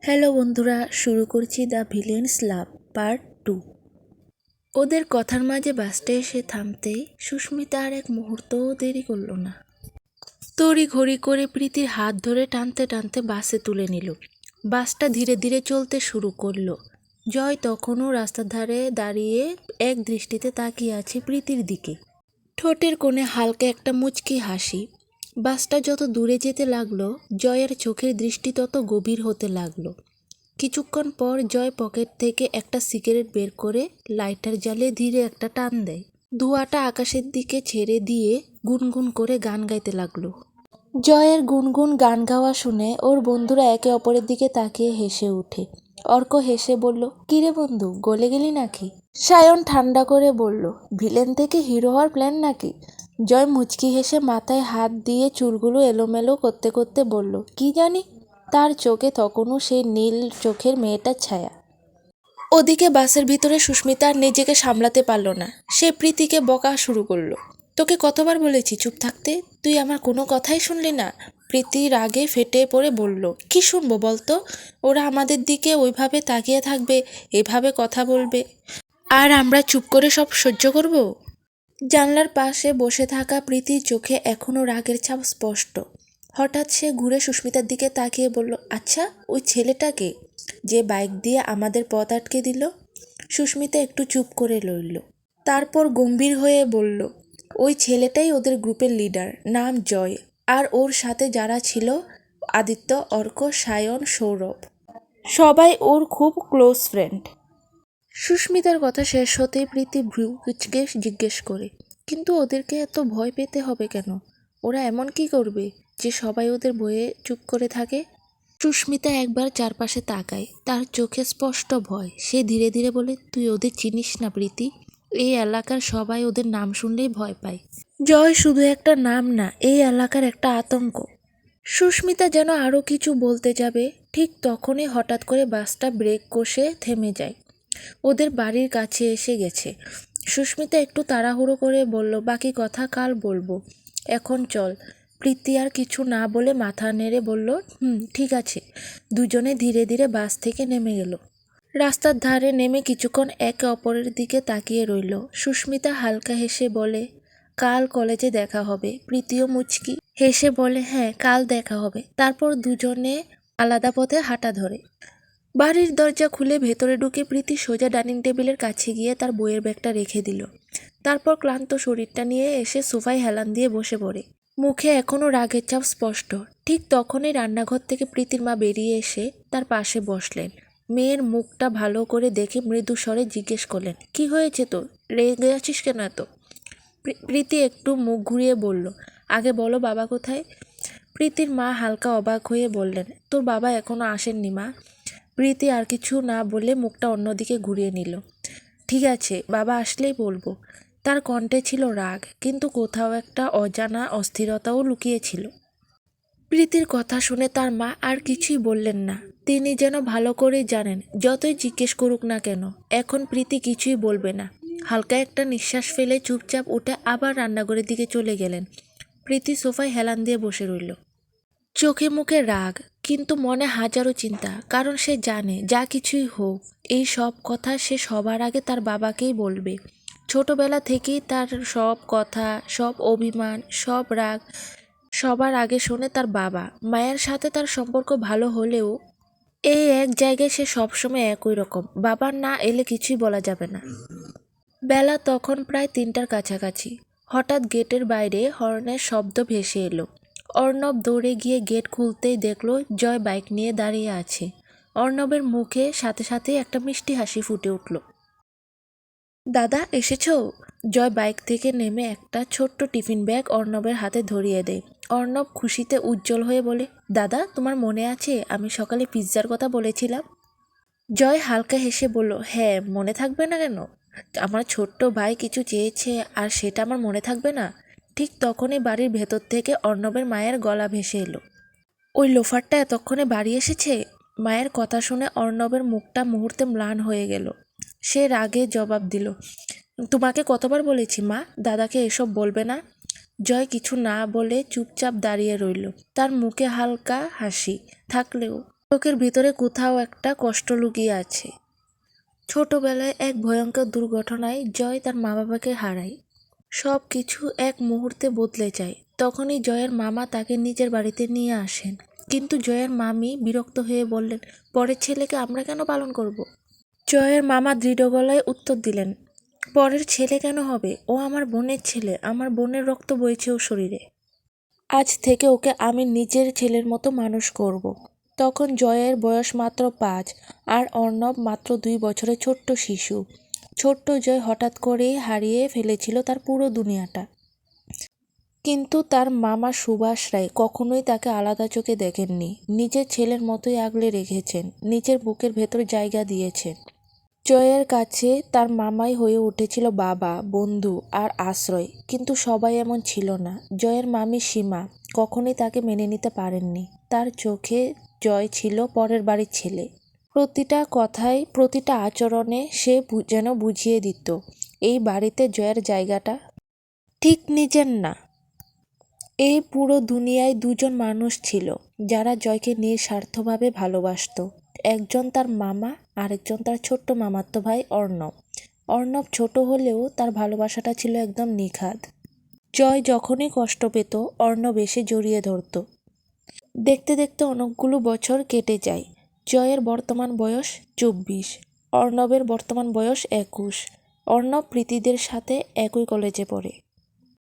Hello বন্ধুরা, শুরু করছি দ্য ভিলেন্স লাভ পার্ট 2। ওদের কথার মাঝে বাসটা এসে থামতেই সুস্মিতা আর এক মুহূর্তও দেরি করলো না। তড়ি ঘড়ি করে প্রীতির হাত ধরে টানতে টানতে বাসে তুলে নিল। বাসটা ধীরে ধীরে চলতে শুরু করলো। জয় তখনও রাস্তার ধারে দাঁড়িয়ে এক দৃষ্টিতে তাকিয়ে আছে প্রীতির দিকে। ঠোঁটের কোণে হালকা একটা মুচকি হাসি। বাসটা যত দূরে যেতে লাগলো, জয়ের চোখের দৃষ্টি তত গভীর হতে লাগলো। কিছুক্ষণ পর জয় পকেট থেকে একটা সিগারেট বের করে লাইটার জ্বালিয়ে ধীরে একটা টান দেয়। ধোঁয়াটা আকাশের দিকে ছেড়ে দিয়ে গুনগুন করে গান গাইতে লাগলো। জয়ের গুনগুন গান গাওয়া শুনে ওর বন্ধুরা একে অপরের দিকে তাকিয়ে হেসে ওঠে। অর্ক হেসে বলল, কিরে বন্ধু, গলে গেলি নাকি? সায়ন ঠান্ডা করে বলল, ভিলেন থেকে হিরো হওয়ার প্ল্যান নাকি? জয় মুচকি হেসে মাথায় হাত দিয়ে চুলগুলো এলোমেলো করতে করতে বলল, কি জানি। তার চোখে তখনও সেই নীল চোখের মেয়েটার ছায়া। ওদিকে বাসের ভিতরে সুস্মিতা আর নিজেকে সামলাতে পারল না। সে প্রীতিকে বকা শুরু করলো, তোকে কতবার বলেছি চুপ থাকতে, তুই আমার কোনো কথাই শুনলি না। প্রীতি রাগে ফেটে পড়ে বলল, কি শুনবো বলতো? ওরা আমাদের দিকে ওইভাবে তাকিয়ে থাকবে, এভাবে কথা বলবে, আর আমরা চুপ করে সব সহ্য করব? জানলার পাশে বসে থাকা প্রীতির চোখে এখনও রাগের ছাপ স্পষ্ট। হঠাৎ সে ঘুরে সুস্মিতার দিকে তাকিয়ে বলল, আচ্ছা, ওই ছেলেটাকে যে বাইক দিয়ে আমাদের পথ আটকে দিল? সুস্মিতা একটু চুপ করে রইল। তারপর গম্ভীর হয়ে বলল, ওই ছেলেটাই ওদের গ্রুপের লিডার, নাম জয়। আর ওর সাথে যারা ছিল, আদিত্য, অর্ক, সায়ন, সৌরভ, সবাই ওর খুব ক্লোজ ফ্রেন্ড। সুস্মিতার কথা শেষ হতেই প্রীতি ভ্রু কুঁচকে জিজ্ঞেস করে, কিন্তু ওদেরকে এত ভয় পেতে হবে কেন? ওরা এমন কি করবে যে সবাই ওদের ভয়ে চুপ করে থাকে? সুস্মিতা একবার চারপাশে তাকায়, তার চোখে স্পষ্ট ভয়। সে ধীরে ধীরে বলে, তুই ওদের চিনিস না প্রীতি। এই এলাকার সবাই ওদের নাম শুনলেই ভয় পায়। জয় শুধু একটা নাম না, এই এলাকার একটা আতঙ্ক। সুস্মিতা যেন আরও কিছু বলতে যাবে, ঠিক তখনই হঠাৎ করে বাসটা ব্রেক কষে থেমে যায়। ওদের বাড়ির কাছে এসে গেছে। সুস্মিতা একটু তাড়াহুড়ো করে বলল, বাকি কথা কাল বলবো, এখন চল। প্রীতি আর কিছু না বলে মাথা নেড়ে বলল, ঠিক আছে। দুজনে ধীরে ধীরে বাস থেকে নেমে গেল। রাস্তার ধারে নেমে কিছুক্ষণ একে অপরের দিকে তাকিয়ে রইল। সুস্মিতা হালকা হেসে বলে, কাল কলেজে দেখা হবে। প্রীতিও মুচকি হেসে বলে, হ্যাঁ, কাল দেখা হবে। তারপর দুজনে আলাদা পথে হাঁটা ধরে। বাড়ির দরজা খুলে ভেতরে ঢুকে প্রীতি সোজা ডাইনিং টেবিলের কাছে গিয়ে তার বইয়ের ব্যাগটা রেখে দিল। তারপর ক্লান্ত শরীরটা নিয়ে এসে সোফায় হেলান দিয়ে বসে পড়ে। মুখে এখনও রাগের ছাপ স্পষ্ট। ঠিক তখনই রান্নাঘর থেকে প্রীতির মা বেরিয়ে এসে তার পাশে বসলেন। মেয়ের মুখটা ভালো করে দেখে মৃদু স্বরে জিজ্ঞেস করলেন, কি হয়েছে তোর? রেগে আছিস কেন এত? প্রীতি একটু মুখ ঘুরিয়ে বলল, আগে বলো বাবা কোথায়? প্রীতির মা হালকা অবাক হয়ে বললেন, তোর বাবা এখনো আসেননি মা। প্রীতি আর কিছু না বলে মুখটা অন্যদিকে ঘুরিয়ে নিল। ঠিক আছে, বাবা আসলেই বলবো। তার কণ্ঠে ছিল রাগ, কিন্তু কোথাও একটা অজানা অস্থিরতাও লুকিয়েছিল। প্রীতির কথা শুনে তার মা আর কিছুই বললেন না। তিনি যেন ভালো করে জানেন, যতই জিজ্ঞেস করুক না কেন, এখন প্রীতি কিছুই বলবে না। হালকা একটা নিঃশ্বাস ফেলে চুপচাপ উঠে আবার রান্নাঘরের দিকে চলে গেলেন। প্রীতি সোফায় হেলান দিয়ে বসে রইল। চোখে মুখে রাগ, কিন্তু মনে হাজারো চিন্তা, কারণ সে জানে যা কিছুই হোক, এই সব কথা সে সবার আগে তার বাবাকেই বলবে। ছোটবেলা থেকেই তার সব কথা, সব অভিমান, সব রাগ সবার আগে শোনে তার বাবা। মায়ের সাথে তার সম্পর্ক ভালো হলেও এই এক জায়গায় সে সবসময় একই রকম, বাবার না এলে কিছুই বলা যাবে না। বেলা তখন প্রায় 3টার কাছাকাছি। হঠাৎ গেটের বাইরে হর্নের শব্দ ভেসে এলো। অর্ণব দৌড়ে গিয়ে গেট খুলতেই দেখল জয় বাইক নিয়ে দাঁড়িয়ে আছে। অর্ণবের মুখে সাথে সাথে একটা মিষ্টি হাসি ফুটে উঠল। দাদা, এসেছো? জয় বাইক থেকে নেমে একটা ছোট্ট টিফিন ব্যাগ অর্ণবের হাতে ধরিয়ে দেয়। অর্ণব খুশিতে উজ্জ্বল হয়ে বলে, দাদা, তোমার মনে আছে আমি সকালে পিৎজার কথা বলেছিলাম? জয় হালকা হেসে বলল, হ্যাঁ, মনে থাকবে না কেন? আমার ছোট্ট ভাই কিছু চেয়েছে, আর সেটা আমার মনে থাকবে না? ঠিক তখনই বাড়ির ভেতর থেকে অর্ণবের মায়ের গলা ভেসে এলো, ওই লোফারটা এতক্ষণে বাড়ি এসেছে? মায়ের কথা শুনে অর্ণবের মুখটা মুহূর্তে ম্লান হয়ে গেল। সে রাগে জবাব দিল, তোমাকে কতবার বলেছি মা, দাদাকে এসব বলবে না? জয় কিছু না বলে চুপচাপ দাঁড়িয়ে রইল। তার মুখে হালকা হাসি থাকলেও লোকের ভিতরে কোথাও একটা কষ্ট লুকিয়ে আছে। ছোটবেলায় এক ভয়ঙ্কর দুর্ঘটনায় জয় তার মা বাবাকে হারায়। সব কিছু এক মুহূর্তে বদলে যায়। তখনই জয়ের মামা তাকে নিজের বাড়িতে নিয়ে আসেন। কিন্তু জয়ের মামি বিরক্ত হয়ে বললেন, পরের ছেলেকে আমরা কেন পালন করব? জয়ের মামা দৃঢ় গলায় উত্তর দিলেন, পরের ছেলে কেন হবে? ও আমার বোনের ছেলে, আমার বোনের রক্ত বইছে ওর শরীরে। আজ থেকে ওকে আমি নিজের ছেলের মতো মানুষ করব। তখন জয়ের বয়স মাত্র 5 আর অর্ণব মাত্র 2 বছরের ছোট্ট শিশু। ছোট্ট জয় হঠাৎ করেই হারিয়ে ফেলেছিল তার পুরো দুনিয়াটা। কিন্তু তার মামা সুভাষ রায় কখনোই তাকে আলাদা চোখে দেখেননি। নিজের ছেলের মতোই আগলে রেখেছেন, নিজের বুকের ভেতর জায়গা দিয়েছেন। জয়ের কাছে তার মামাই হয়ে উঠেছিল বাবা, বন্ধু আর আশ্রয়। কিন্তু সবাই এমন ছিল না। জয়ের মামি সীমা কখনোই তাকে মেনে নিতে পারেননি। তার চোখে জয় ছিল পরের বাড়ির ছেলে। প্রতিটা কথায়, প্রতিটা আচরণে সে যেন বুঝিয়ে দিত এই বাড়িতে জয়ের জায়গাটা ঠিক নিজের না। এই পুরো দুনিয়ায় দুজন মানুষ ছিল যারা জয়কে নিঃস্বার্থভাবে ভালোবাসত। একজন তার মামা, আরেকজন তার ছোট্ট মামাতো ভাই অর্ণব। অর্ণব ছোট হলেও তার ভালোবাসাটা ছিল একদম নিখাদ। জয় যখনই কষ্ট পেত অর্ণব এসে জড়িয়ে ধরত। দেখতে দেখতে অনেকগুলো বছর কেটে যায়। জয়ের বর্তমান বয়স 24, অর্ণবের বর্তমান বয়স 21। অর্ণব প্রীতিদের সাথে একই কলেজে পড়ে।